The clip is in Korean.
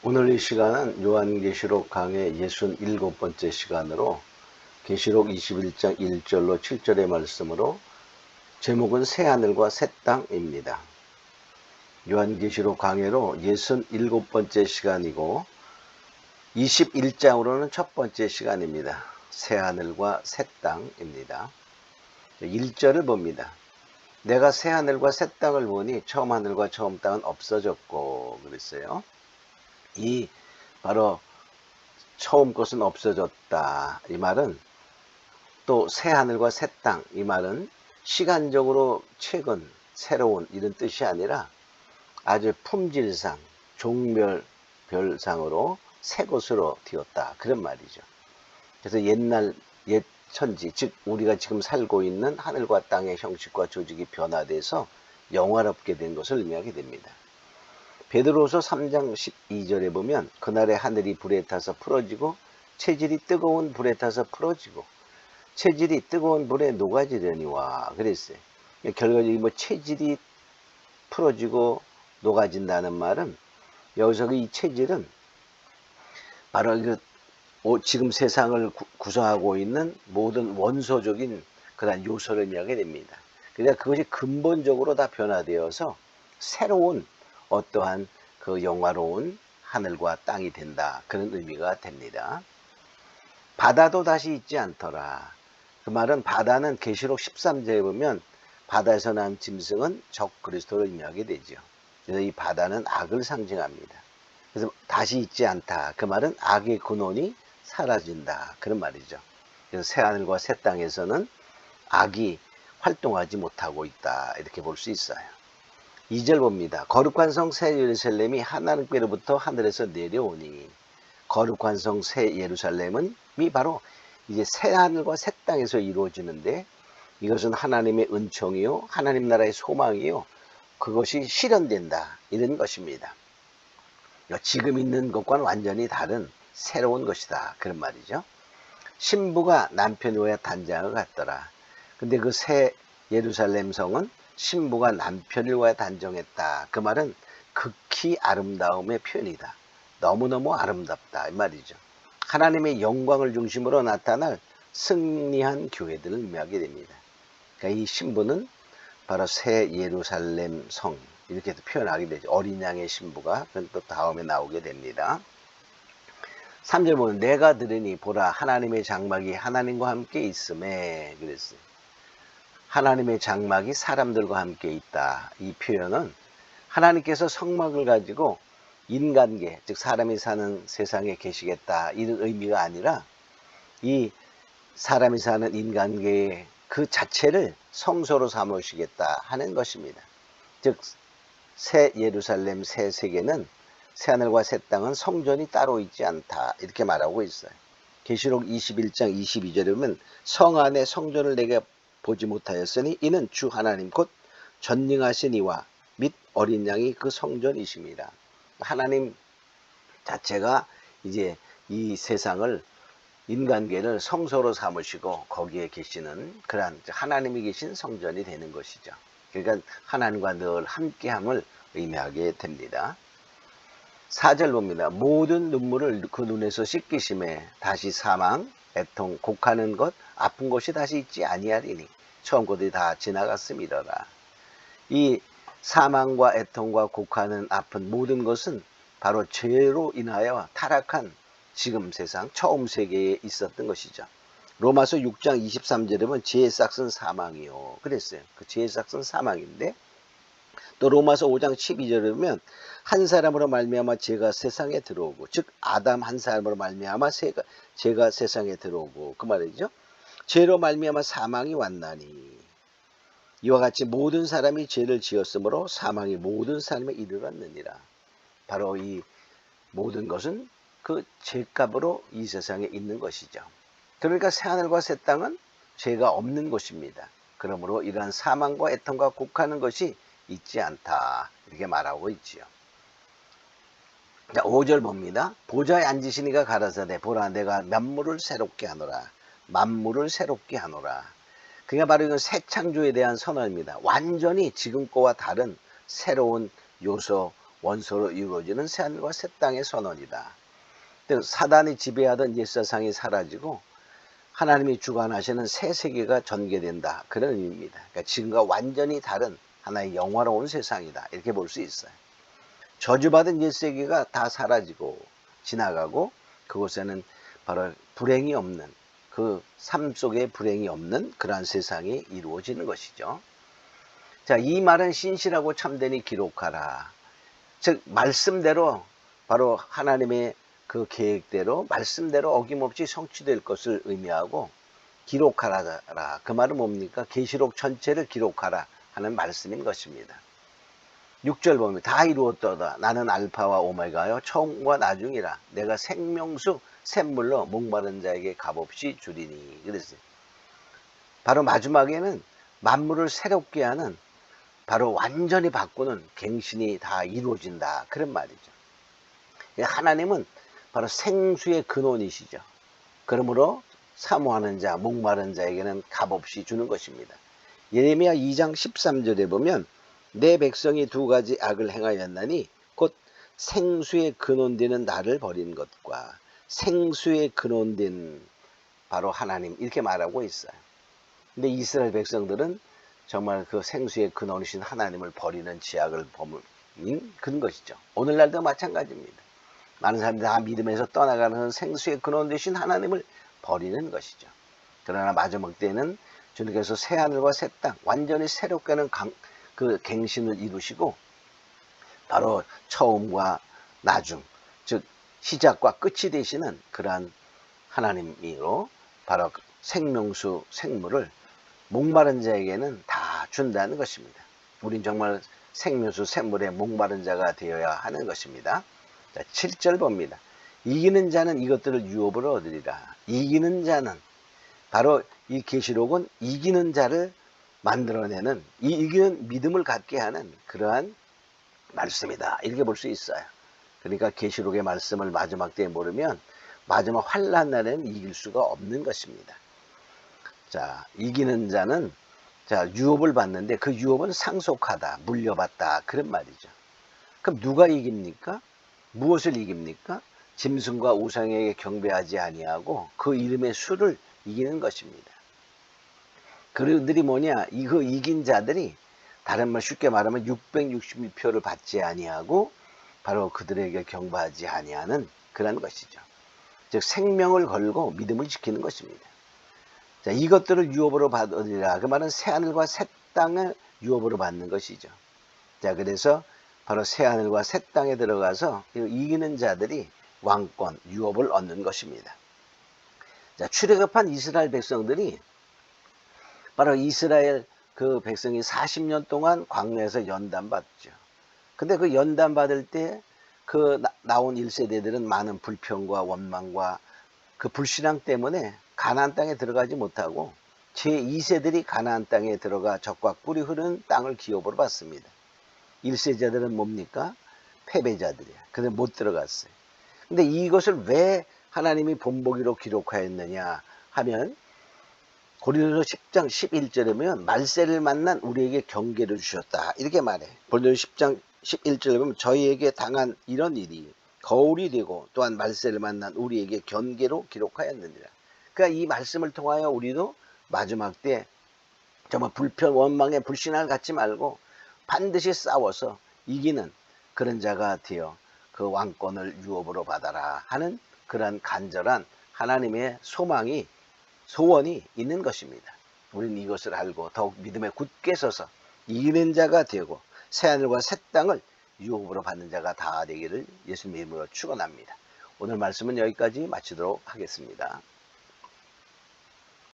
오늘 이 시간은 요한계시록 강의 67번째 시간으로 계시록 21장 1절로 7절의 말씀으로 제목은 새하늘과 새 땅입니다. 요한계시록 강의로 67번째 시간이고 21장으로는 첫 번째 시간입니다. 새하늘과 새 땅입니다. 1절을 봅니다. 내가 새하늘과 새 땅을 보니 처음 하늘과 처음 땅은 없어졌고 그랬어요. 이 바로 처음 것은 없어졌다. 이 말은 또 새하늘과 새 땅. 이 말은 시간적으로 최근, 새로운 이런 뜻이 아니라 아주 품질상, 종별별상으로 새 것으로 되었다. 그런 말이죠. 그래서 옛날 옛 천지, 즉 우리가 지금 살고 있는 하늘과 땅의 형식과 조직이 변화돼서 영화롭게 된 것을 의미하게 됩니다. 베드로서 3장 12절에 보면 그날의 하늘이 불에 타서 풀어지고 체질이 뜨거운 불에 타서 풀어지고 체질이 뜨거운 불에 녹아지려니와 그랬어요. 결과적으로 뭐 체질이 풀어지고 녹아진다는 말은 여기서 이 체질은 바로 지금 세상을 구성하고 있는 모든 원소적인 그런 요소를 의미하게 됩니다. 그러니까 그것이 근본적으로 다 변화되어서 새로운 어떠한 그 영화로운 하늘과 땅이 된다. 그런 의미가 됩니다. 바다도 다시 있지 않더라. 그 말은 바다는 계시록 13절에 보면 바다에서 난 짐승은 적 그리스도를 의미하게 되죠. 그래서 이 바다는 악을 상징합니다. 그래서 다시 있지 않다. 그 말은 악의 근원이 사라진다. 그런 말이죠. 그래서 새하늘과 새 땅에서는 악이 활동하지 못하고 있다. 이렇게 볼 수 있어요. 2절 봅니다. 거룩한 성 새 예루살렘이 하나님께로부터 하늘에서 내려오니 거룩한 성 새 예루살렘은 바로 이제 새 하늘과 새 땅에서 이루어지는데 이것은 하나님의 은총이요 하나님 나라의 소망이요 그것이 실현된다 이런 것입니다. 지금 있는 것과는 완전히 다른 새로운 것이다 그런 말이죠. 신부가 남편이 오야 단장을 갖더라. 근데 그 새 예루살렘 성은 신부가 남편을 위하여 단정했다. 그 말은 극히 아름다움의 표현이다. 너무너무 아름답다 이 말이죠. 하나님의 영광을 중심으로 나타날 승리한 교회들을 의미하게 됩니다. 그러니까 이 신부는 바로 새 예루살렘 성 이렇게 표현하게 되죠. 어린 양의 신부가 또 다음에 나오게 됩니다. 3절 보면 내가 들으니 보라 하나님의 장막이 하나님과 함께 있음에 그랬어요. 하나님의 장막이 사람들과 함께 있다. 이 표현은 하나님께서 성막을 가지고 인간계, 즉 사람이 사는 세상에 계시겠다 이런 의미가 아니라 이 사람이 사는 인간계의 그 자체를 성소로 삼으시겠다 하는 것입니다. 즉 새 예루살렘 새 세계는 새하늘과 새 땅은 성전이 따로 있지 않다 이렇게 말하고 있어요. 계시록 21장 22절에 보면 성 안에 성전을 내게 보지 못하였으니 이는 주 하나님 곧 전능하신 이와 및 어린 양이 그 성전이십니다. 하나님 자체가 이제 이 세상을 인간계를 성소로 삼으시고 거기에 계시는 그러한 하나님이 계신 성전이 되는 것이죠. 그러니까 하나님과 늘 함께함을 의미하게 됩니다. 4절 봅니다. 모든 눈물을 그 눈에서 씻기심에 다시 사망, 애통, 곡하는 것, 아픈 것이 다시 있지 아니하리니 처음 것들이 다 지나갔음이더라. 이 사망과 애통과 곡하는 아픈 모든 것은 바로 죄로 인하여 타락한 지금 세상 처음 세계에 있었던 것이죠. 로마서 6장 23절에 보면 죄의 싹은 사망이요 그랬어요. 그 죄의 싹은 사망인데 또 로마서 5장 12절에 보면 한 사람으로 말미암아 죄가 세상에 들어오고 즉 아담 한 사람으로 말미암아 죄가 세상에 들어오고 그 말이죠. 죄로 말미암아 사망이 왔나니 이와 같이 모든 사람이 죄를 지었으므로 사망이 모든 사람에 이르렀느니라. 바로 이 모든 것은 그 죄값으로 이 세상에 있는 것이죠. 그러니까 새하늘과 새 땅은 죄가 없는 곳입니다. 그러므로 이러한 사망과 애통과 곡하는 것이 있지 않다 이렇게 말하고 있지요. 자, 5절 봅니다. 보좌에 앉으신 이가 가라사대 보라 내가 만물을 새롭게 하노라. 만물을 새롭게 하노라. 그게 바로 이건 새 창조에 대한 선언입니다. 완전히 지금 거와 다른 새로운 요소, 원소로 이루어지는 새하늘과 새 땅의 선언이다. 사단이 지배하던 옛세상이 사라지고 하나님이 주관하시는 새 세계가 전개된다. 그런 의미입니다. 그러니까 지금과 완전히 다른 하나의 영화로운 세상이다. 이렇게 볼 수 있어요. 저주받은 옛세계가 다 사라지고 지나가고 그곳에는 바로 불행이 없는, 그 삶 속에 불행이 없는 그러한 세상이 이루어지는 것이죠. 자, 이 말은 신실하고 참되니 기록하라. 즉 말씀대로, 바로 하나님의 그 계획대로 말씀대로 어김없이 성취될 것을 의미하고 기록하라. 그 말은 뭡니까? 계시록 전체를 기록하라 하는 말씀인 것입니다. 6절 보면 다 이루었도다. 나는 알파와 오메가요 처음과 나중이라. 내가 생명수 샘물로 목마른 자에게 값없이 주리니. 그랬어요. 바로 마지막에는 만물을 새롭게 하는, 바로 완전히 바꾸는 갱신이 다 이루어진다. 그런 말이죠. 하나님은 바로 생수의 근원이시죠. 그러므로 사모하는 자, 목마른 자에게는 값없이 주는 것입니다. 예레미야 2장 13절에 보면 내 백성이 두 가지 악을 행하였나니 곧 생수의 근원되는 나를 버린 것과 생수의 근원된 바로 하나님, 이렇게 말하고 있어요. 근데 이스라엘 백성들은 정말 그 생수의 근원이신 하나님을 버리는 죄악을 범인 그런 것이죠. 오늘날도 마찬가지입니다. 많은 사람들이 다 믿음에서 떠나가는 생수의 근원 되신 하나님을 버리는 것이죠. 그러나 마지막 때는 주님께서 새 하늘과 새 땅, 완전히 새롭게 하는 그 갱신을 이루시고 바로 처음과 나중, 즉 시작과 끝이 되시는 그러한 하나님으로 바로 생명수 생물을 목마른 자에게는 다 준다는 것입니다. 우린 정말 생명수 샘물에 목마른 자가 되어야 하는 것입니다. 자, 7절 봅니다. 이기는 자는 이것들을 유업으로 얻으리라. 이기는 자는, 바로 이 계시록은 이기는 자를 만들어내는, 이 이기는 믿음을 갖게 하는 그러한 말씀이다. 이렇게 볼 수 있어요. 그러니까 계시록의 말씀을 마지막 때에 모르면 마지막 환난 날에는 이길 수가 없는 것입니다. 자, 이기는 자는 유업을 받는데 그 유업은 상속하다, 물려받다, 그런 말이죠. 그럼 누가 이깁니까? 무엇을 이깁니까? 짐승과 우상에게 경배하지 아니하고 그 이름의 수를 이기는 것입니다. 그들이 뭐냐? 이거 이긴 자들이 다른 말 쉽게 말하면 666표를 받지 아니하고 바로 그들에게 경배하지 아니하는 그런 것이죠. 즉 생명을 걸고 믿음을 지키는 것입니다. 자, 이것들을 유업으로 받으리라. 그 말은 새하늘과 새 땅을 유업으로 받는 것이죠. 자, 그래서 바로 새하늘과 새 땅에 들어가서 이기는 자들이 왕권, 유업을 얻는 것입니다. 자, 출애굽한 이스라엘 백성들이 바로 이스라엘 그 백성이 40년 동안 광야에서 연단받죠. 근데 그 연단받을 때 그 나온 1세대들은 많은 불평과 원망과 그 불신앙 때문에 가나안 땅에 들어가지 못하고 제2세들이 가나안 땅에 들어가 젖과 꿀이 흐르는 땅을 기업으로 받습니다. 1세자들은 뭡니까? 패배자들이야. 그래서 못 들어갔어요. 근데 이것을 왜 하나님이 본보기로 기록하였느냐 하면 고린도서 10장 11절에 보면 말세를 만난 우리에게 경계를 주셨다. 이렇게 말해. 고린도서 10장 11절에 보면 저희에게 당한 이런 일이 거울이 되고 또한 말세를 만난 우리에게 경계로 기록하였느니라. 그러니까 이 말씀을 통하여 우리도 마지막 때 정말 불편, 원망에 불신앙을 갖지 말고 반드시 싸워서 이기는 그런 자가 되어 그 왕권을 유업으로 받아라 하는 그런 간절한 하나님의 소망이, 소원이 있는 것입니다. 우리는 이것을 알고 더욱 믿음에 굳게 서서 이기는 자가 되고 새하늘과 새 땅을 유업으로 받는 자가 다 되기를 예수님의 이름으로 축원합니다. 오늘 말씀은 여기까지 마치도록 하겠습니다.